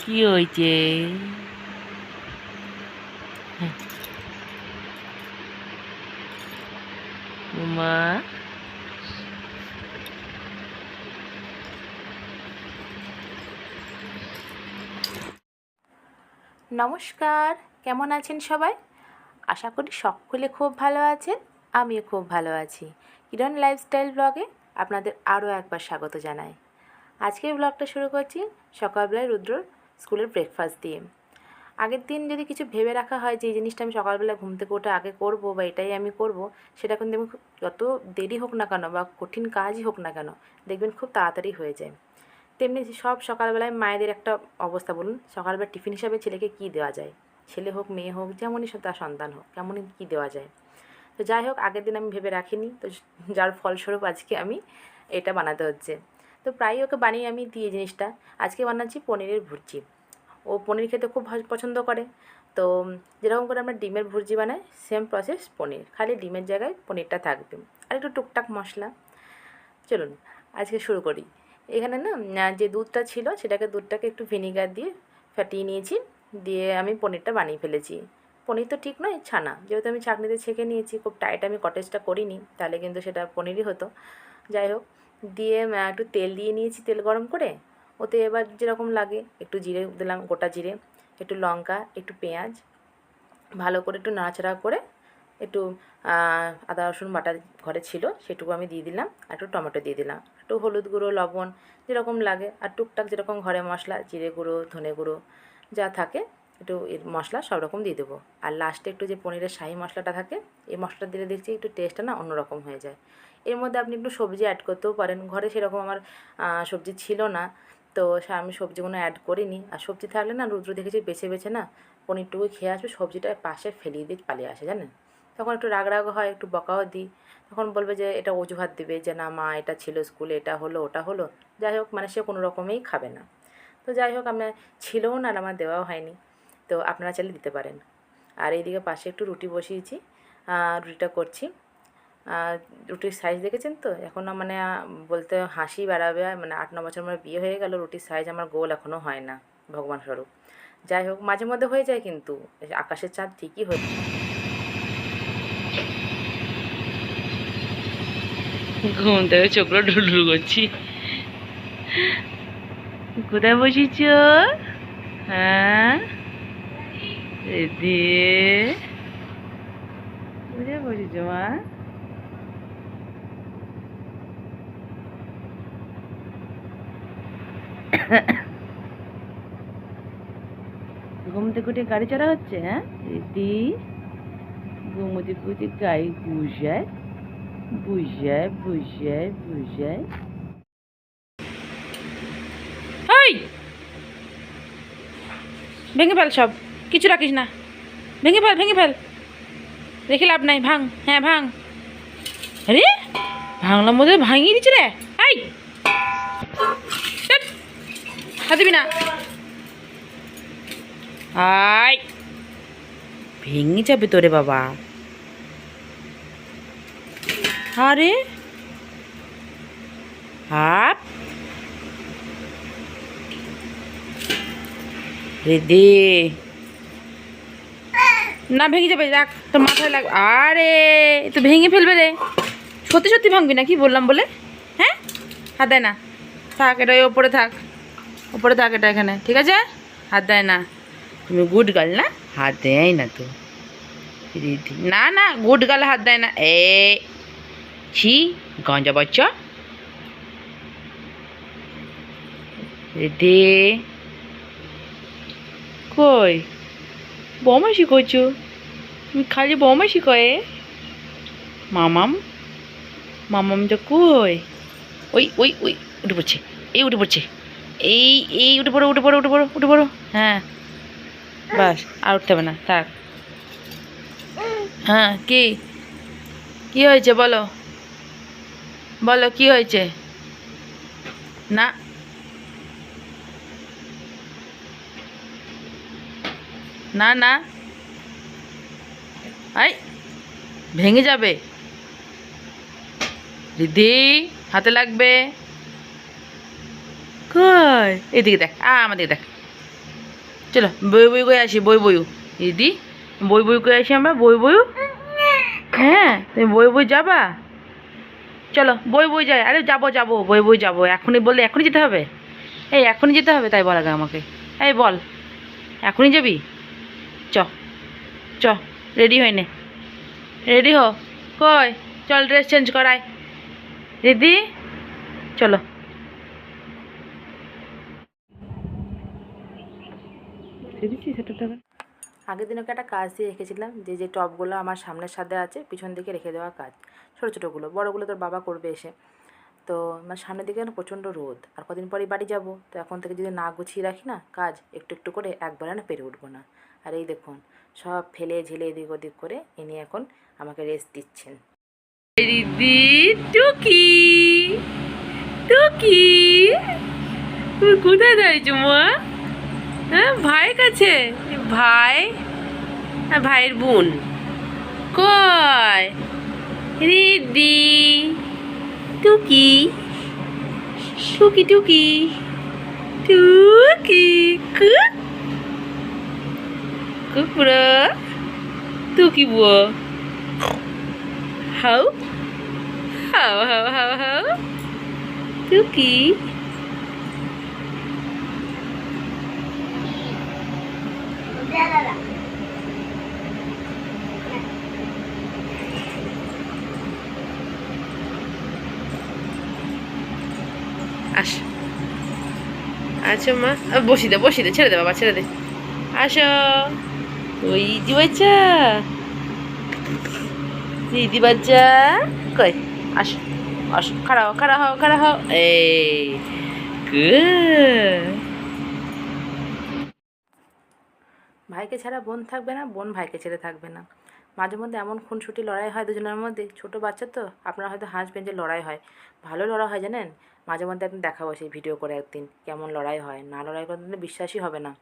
কি হয়েছে? উমা নমস্কার, কেমন আছেন সবাই? আশা করি সকলে খুব ভালো আছেন। আমিও খুব ভালো আছি। কিরণ লাইফস্টাইল ব্লগে আপনাদের আরও একবার স্বাগত জানাই। আজকের ব্লগটা শুরু করছি সকালবেলায় রুদ্রর স্কুলের ব্রেকফাস্ট দিয়ে। আগের দিন যদি কিছু ভেবে রাখা হয় যে এই জিনিসটা আমি সকালবেলা ঘুম থেকে উঠে আগে করব বা এটাই আমি করব, সেটা কিন্তু আমি যত দেরি হোক না কেন বা কঠিন কাজই হোক না কেন, দেখবেন খুব তাড়াতাড়ি হয়ে যায়। তেমনি সব সকালবেলায় মায়েদের একটা অবস্থা, বলুন সকালবেলা টিফিন হিসাবে ছেলেকে কী দেওয়া যায়? ছেলে হোক মেয়ে হোক যেমনই তার সন্তান হোক, কেমনই কী দেওয়া যায়? তো যাই হোক, আগের দিন আমি ভেবে রাখিনি, তো যার ফলস্বরূপ আজকে আমি এটা বানাতে হচ্ছে। তো প্রায়ই ওকে বানিয়ে আমি দিয়ে জিনিসটা। আজকে বানাচ্ছি পনিরের ভুর্জি। ও পনির খেতে খুব পছন্দ করে। তো যেরকম করে আমরা ডিমের ভুর্জি বানাই, সেম প্রসেস পনির, খালি ডিমের জায়গায় পনিরটা থাকবে আর একটু টুকটাক মশলা। চলুন আজকে শুরু করি। এখানে না যে দুধটা ছিল দুধটাকে একটু ভিনিগার দিয়ে ফাটিয়ে নিয়েছি, দিয়ে আমি পনিরটা বানিয়ে ফেলেছি। পনির তো ঠিক নয়, ছানা, যেহেতু আমি ছাঁকনিতে ছেঁকে নিয়েছি, খুব টাইট আমি কটেজটা করিনি, তাহলে কিন্তু সেটা পনিরই হতো। যাই হোক, দিয়ে একটু তেল দিয়ে নিয়েছি, তেল গরম করে ওতে এবার যেরকম লাগে একটু জিরে দিলাম, গোটা জিরে, একটু লঙ্কা, একটু পেঁয়াজ, ভালো করে একটু নাড়াচাড়া করে একটু আদা রসুন বাটা ঘরে ছিল সেটুকু আমি দিয়ে দিলাম, আর একটু টমেটো দিয়ে দিলাম, একটু হলুদ গুঁড়ো, লবণ যেরকম লাগে, আর টুকটাক যেরকম ঘরে মশলা, জিরে গুঁড়ো, ধনে গুঁড়ো যা থাকে একটু এর মশলা সব রকম দিয়ে দেবো। আর লাস্টে একটু যে পনিরের শাহি মশলাটা থাকে, এই মশলাটা দিলে দেখছি একটু টেস্টটা না অন্যরকম হয়ে যায়। এর মধ্যে আপনি একটু সবজি অ্যাড করতেও পারেন, ঘরে সেরকম আমার সবজি ছিল না, তো আমি সবজিগুলো অ্যাড করিনি। আর সবজি থাকলে না রুদ্র দেখেছি বেছে বেছে না পনিরটুকু খেয়ে আসবে, সবজিটা পাশে ফেলিয়ে দিয়ে পালিয়ে আসে জানেন। তখন একটু রাগ রাগ হয়, একটু বকাও দিই। তখন বলবে যে এটা অজুহাত দিবে যে না মা এটা ছিল স্কুলে, এটা হলো ওটা হলো। যাই হোক, মানে সে কোনো রকমেই খাবে না। তো যাই হোক, আমরা ছিলও না আর আমার দেওয়াও হয়নি, তো আপনারা চাইলে দিতে পারেন। আর এইদিকে পাশে একটু রুটি বসিয়েছি, রুটিটা করছি। রুটির সাইজ দেখেছেন তো, এখনও মানে বলতে হাসি বেড়াবে, মানে 8-9 বছর আমার বিয়ে হয়ে গেল, রুটির সাইজ আমার গোল এখনও হয় না, ভগবান স্বরূপ। যাই হোক, মাঝে মধ্যে হয়ে যায়, কিন্তু আকাশের চাঁদ ঠিকই হয়ে। ঘুম থেকে চোখগুলো ঢুলঢুল করছি। কোথায় বসেছ? হ্যাঁ, দিয়ে কোথায় বসেছ মা? ঘুম থেকে উঠে গাড়ি চড়া হচ্ছে? হ্যাঁ দিদি, ঘুমোতে ঘুমোতে গাড়ি বুঝায় বুঝায় বুঝায় বুঝায়। ওই ভেঙে ফেল সব, কিছু রাখিস না, ভেঙে ফেল ভেঙে ফেল, রেখে লাভ নাই, ভাঙ, হ্যাঁ ভাঙ। আরে ভাঙলাম মধ্যে ভাঙিয়ে দিচ্ছে রে। এই দিবি না, আয় ভেঙে যাবে তোরে বাবা। আরে হাপ রে দে না, ভেঙে যাবে, রাখ, তোর মাথায় লাগ। আরে তো ভেঙে ফেলবে রে, সত্যি সত্যি ভাঙবি না কি বললাম বলে? হ্যাঁ, হাত দেয় না, থাক, এটা ওই ওপরে থাক, ওপরে থাক, এটা এখানে ঠিক আছে, হাত দেয় না। তুমি গুড গার্ল না, হাত দেয় না তো দিদি, না না গুড গার্ল হাত দেয় না। ছি গঞ্জা বাচ্চা দিদি, কই বমাসি করছো তুমি? খালি বমাসি কয়ে মামাম, মামামটা কই? ওই ওই ওই উঠে পড়ছে, এই উঠে পড়ছে, এই এই উঠে পড়ো উঠে পড়ো উঠে পড়ো উঠে পড়ো। হ্যাঁ বাস, আর উঠতে হবে না, থাক। হ্যাঁ কি কি হয়েছে বলো, বলো কি হয়েছে? না না না, আই ভেঙে যাবে দিদি, হাতে লাগবে। কই এদিকে দেখ, আমাদের দেখ, চলো বই বই করে আসি, বই বইও দিদি, বই বই করে আসি আমরা, বই বইও। হ্যাঁ তুমি বই বই যাবা, চলো বই বই যাই। আরে যাবো যাবো, বই বই যাবো, এখনই বললে এখনই যেতে হবে? এই এখনই যেতে হবে তাই বল আগে আমাকে, এই বল এখনই যাবি? চ চ, রেডি হয়ে নে, রেডি হ, কই চল ড্রেস চেঞ্জ করাই দিদি, চলো। আগের দিন ওকে একটা কাজ দিয়ে রেখেছিলাম, যে যে টপগুলো আমার সামনের সাথে আছে পিছন দিকে রেখে দেওয়া কাজ, ছোটো ছোটোগুলো, বড়োগুলো তোর বাবা করবে এসে। তো আমার সামনের দিকে না প্রচণ্ড রোদ, আর কদিন পরেই বাড়ি যাব, তো এখন থেকে যদি না গুছিয়ে রাখি না কাজ, একটু একটু করে একবারে না পেরে উঠবো না। আর এই দেখুন সব ফেলে ঝেলে এদিক ওদিক করে ইনি এখন আমাকে রেস্ট দিচ্ছেন। দিদি টুকি, টুকি তুমি কোথায় যাইছো মা? হ্যাঁ ভাইয়ের কাছে, ভাই আর ভাইয়ের বোন কয়? রিদি টুকি, টুকি টুকি টুকি, কুকুরা টুকি বুয়া, how how how how how টুকি। আস, আচ্ছা মা, বসি দে বসি দে, ছেড়ে দে বাবা ছেড়ে দে, আসো। ওই দি বাচ্চা, দিদি বাচ্চা কই, আসো আসো, খাড়া হও খাড়া হও খাড়া হও, এই গুড। ভাইকে ছাড়া বোন থাকবে না, বোন ভাইকে ছেড়ে থাকবে না। মাঝে মধ্যে এমন খুনসুটি লড়াই হয় দুজনের মধ্যে, ছোটো বাচ্চা তো আপনারা হয়তো হাসবেন যে লড়াই হয়, ভালো লড়াই হয় জানেন। মাঝে মধ্যে আপনি দেখাবো সেই ভিডিও করে একদিন কেমন লড়াই হয়, না লড়াই করতে বিশ্বাসই হবে না।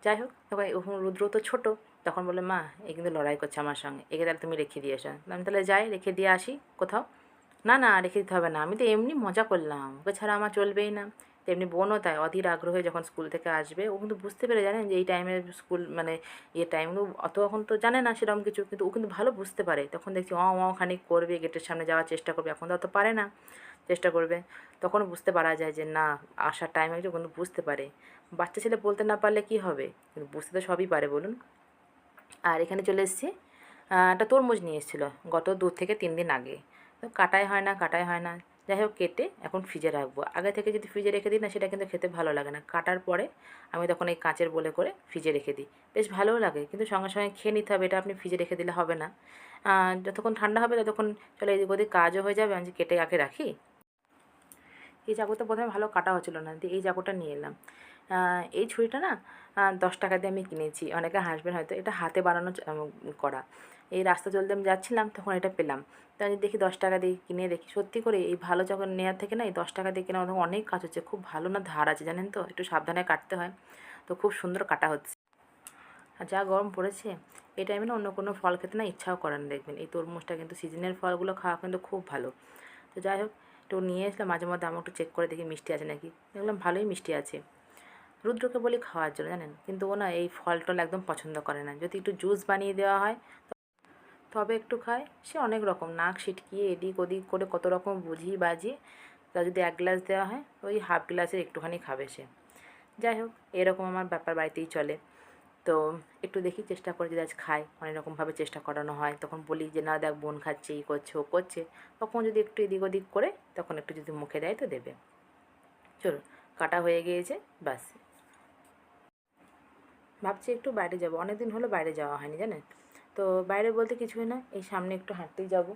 যাই হোক, তখন রুদ্র তো ছোটো, তখন বলে মা এ কিন্তু লড়াই করছে আমার সঙ্গে, একে তাহলে তুমি রেখে দিয়ে এসো। আমি তাহলে যাই রেখে দিয়ে আসি কোথাও। না না রেখে দিতে হবে না, আমি তো এমনি মজা করলাম, ওকে ছাড়া আমার চলবেই না। তেমনি বোনও তাই, অধীর আগ্রহে যখন স্কুল থেকে আসবে ও কিন্তু বুঝতে পেরে জানেন যে এই টাইমে স্কুল মানে টাইমগুলো অত এখন তো জানে না সেরকম কিছু, কিন্তু ও কিন্তু ভালো বুঝতে পারে। তখন দেখছি খানিক করবে, গেটের সামনে যাওয়ার চেষ্টা করবে, এখন তো অত পারে না, চেষ্টা করবে। তখন বুঝতে পারা যায় যে না আসার টাইম হয়েছে, কিন্তু বুঝতে পারে। বাচ্চা ছেলে বলতে না পারলে কি হবে, কিন্তু বুঝতে তো সবই পারে বলুন। আর এখানে চলে এসেছি, একটা তরমুজ নিয়ে এসেছিলো গত 2 থেকে 3 দিন আগে, তো কাটাই হয় না কাটাই হয় না। যাই হোক কেটে এখন ফ্রিজে রাখবো, আগে থেকে যদি ফ্রিজে রেখে দিই না সেটা কিন্তু খেতে ভালো লাগে না, কাটার পরে আমি তখন এই কাঁচের বলে করে ফ্রিজে রেখে দিই, বেশ ভালোও লাগে, কিন্তু সঙ্গে সঙ্গে খেয়ে নিতে হবে, এটা আপনি ফ্রিজে রেখে দিলে হবে না। যতক্ষণ ঠান্ডা হবে ততক্ষণ চলে এদিক ওদিক কাজও হয়ে যাবে। আমি যে কেটে আগে রাখি। এই চাকুটা প্রথমে ভালো কাটা হচ্ছিলো না, দিয়ে এই চাকুটা নিয়ে এলাম। এই ছুরিটা না 10 টাকা দিয়ে আমি কিনেছি, অনেকে হাসবেন হয়তো, এটা হাতে বানানো করা। এই রাস্তা চলতে আমি যাচ্ছিলাম তখন এটা পেলাম, তো আমি দেখি 10 টাকা দিয়ে কিনে দেখি, সত্যি করে এই ভালো যখন নেওয়ার থেকে না এই 10 টাকা দিয়ে কেনা অনেক কাজ হচ্ছে, খুব ভালো না ধার আছে জানেন তো, একটু সাবধানে কাটতে হয়, তো খুব সুন্দর কাটা হচ্ছে। আর যা গরম পড়েছে এই টাইমে না অন্য কোনো ফল খেতে না ইচ্ছাও করে না, দেখবেন এই তরমুজটা কিন্তু সিজনের ফলগুলো খাওয়া কিন্তু খুব ভালো। তো যাই হোক একটু নিয়ে এসলাম, মাঝে মধ্যে আমি একটু চেক করে দেখি মিষ্টি আছে নাকি, দেখলাম ভালোই মিষ্টি আছে। রুদ্রকে বলি খাওয়ার জন্য জানেন, কিন্তু ও না এই ফল টল একদম পছন্দ করে না, যদি একটু জুস বানিয়ে দেওয়া হয় তবে একটু খায়। সে অনেক রকম নাক সিটকিয়ে এদিক ওদিক করে কত রকম বুঝিয়ে বাজিয়ে, তা যদি 1 গ্লাস দেওয়া হয় ওই হাফ গ্লাসের একটুখানি খাবে সে। যাই হোক এরকম আমার ব্যাপার বাড়িতেই চলে। তো একটু দেখি চেষ্টা করে যদি আজ খায়, অনেক রকমভাবে চেষ্টা করানো হয়, তখন বলি যে না দেখ বোন খাচ্ছে এই করছে ও করছে, তখন যদি একটু এদিক ওদিক করে তখন একটু যদি মুখে দেয় তো দেবে। চলো কাটা হয়ে গিয়েছে, ব্যাস ভাবছি একটু বাইরে যাব, অনেক দিন হলো বাইরে যাওয়া হয়নি জানেন। তো বাইরে বলতে কিছুই না, এই সামনে একটু হাঁটতেই যাব,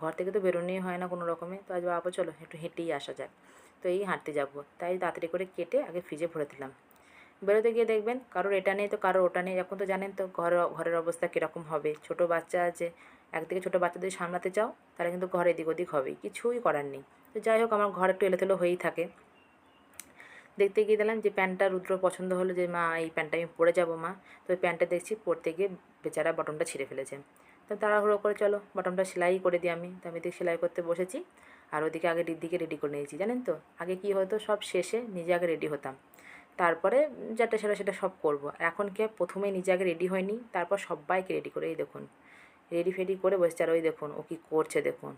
ঘর থেকে তো বেরোনোই হয় না কোনো রকমে, তো আজ বাবা চলো একটু হেঁটেই আসা যায়। তো এই হাঁটতে যাব, তাই তাড়াতাড়ি করে কেটে আগে ফ্রিজে ভরে দিলাম। বেরোতে গিয়ে দেখবেন কারোর এটা নেই তো কারোর ওটা নেই, এখন তো জানেন তো ঘরের অবস্থা কীরকম হবে, ছোট বাচ্চা আছে, একদিকে ছোটো বাচ্চাদের সামলাতে চাও তাহলে কিন্তু ঘর এদিক ওদিক হবেই, কিছুই করার নেই। তো যাই হোক আমার ঘর একটু এলোতেলো হয়েই থাকে। দেখতে গিয়ে দিলাম যে প্যান্টটা রুদ্র পছন্দ হলো, যে মা এই প্যান্টটা আমি পরে যাবো মা, তো ওই প্যান্টটা দেখছি পরতে গিয়ে বেচারা বটনটা ছিঁড়ে ফেলেছে। তো তাড়াহুড়ো করে চলো বটনটা সেলাই করে দিই, আমি তো আমি দিকে সেলাই করতে বসেছি, আর ওদিকে আগে দিদিকে রেডি করে নিয়েছি। জানেন তো আগে কি হতো, সব শেষে নিজে আগে রেডি হতাম, তারপরে যেটা সেটা সব করবো। এখন কি প্রথমে নিজে আগে রেডি হয়নি, তারপর সবাইকে রেডি করে এই দেখুন রেডি ফেডি করে বসছে। আর ওই দেখুন ও কী করছে দেখুন,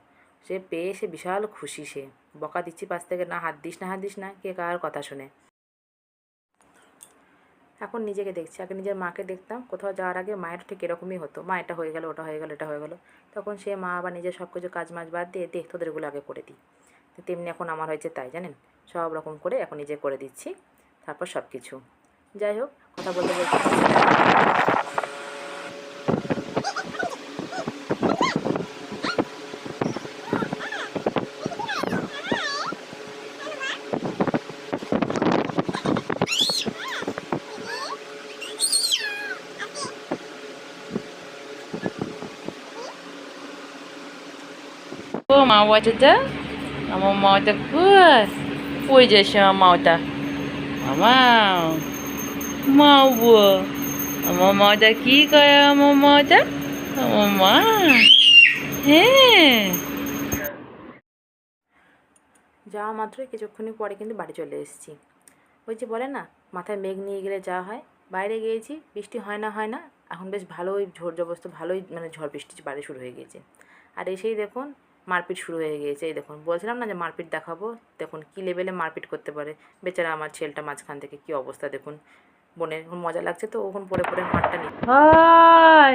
সে পেয়ে সে বিশাল খুশি। সে বকা দিচ্ছি পাশ থেকে, না হাত দিস না হাত দিস না, কে কার কথা শুনে। এখন নিজেকে দেখছি, আগে নিজের মাকে দেখতাম, কোথাও যাওয়ার আগে মায়ের ঠিক এরকমই হতো, মা এটা হয়ে গেল ওটা হয়ে গেল এটা হয়ে গেল, তখন সে মা আবার নিজের সব কিছু কাজ মাজ বাদ দিয়ে দেখ তোদের এগুলো আগে করে দিই। তো তেমনি এখন আমার হয়েছে তাই, জানেন, সব রকম করে এখন নিজে করে দিচ্ছি, তারপর সব কিছু। যাই হোক, কথা বলতে বলতে ও মা বাচ্চাটা, আমার মাটা কই? ওই যাচ্ছে আমার মাটা, আমার মাও, আমার মাটা কি করে? আমার মাটা, আমার মা, হ্যাঁ। যাওয়া মাত্রই কিছুক্ষণই পরে কিন্তু বাড়ি চলে এসেছি। ওই যে বলে না, মাথায় মেঘ নিয়ে গেলে যাওয়া হয়। বাইরে গিয়েছি, বৃষ্টি হয় না, এখন বেশ ভালোই ঝড় জবস্ত, ভালোই মানে ঝড় বৃষ্টি বাড়ি শুরু হয়ে গিয়েছে। আর এসেই দেখুন মারপিট শুরু হয়ে গিয়েছে। এই দেখুন, বলছিলাম না যে মারপিট দেখাবো, দেখুন কী লেভেলে মারপিট করতে পারে। বেচারা আমার ছেলেটা মাঝখান থেকে কী অবস্থা দেখুন। বোনের এখন মজা লাগছে তো, ওখান পরে পরে মারটা নিচ্ছে। হাই,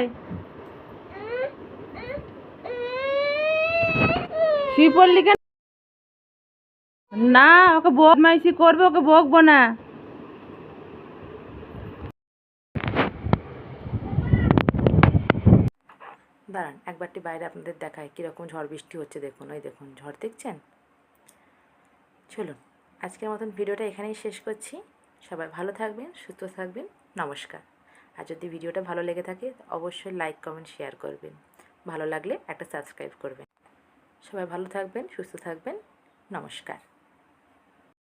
শুয়ে পড়লি কেন? না, ওকে বদমাইশি করবে, ওকে বকবো না। দাঁড়ান একবারটি বাইরে আপনাদের দেখায় কীরকম ঝড় বৃষ্টি হচ্ছে। দেখুন, ওই দেখুন ঝড় দেখছেন। চলুন আজকের মতন ভিডিওটা এখানেই শেষ করছি। সবাই ভালো থাকবেন, সুস্থ থাকবেন, নমস্কার। আর যদি ভিডিওটা ভালো লেগে থাকে অবশ্যই লাইক কমেন্ট শেয়ার করবেন, ভালো লাগলে একটা সাবস্ক্রাইব করবেন। সবাই ভালো থাকবেন, সুস্থ থাকবেন, নমস্কার।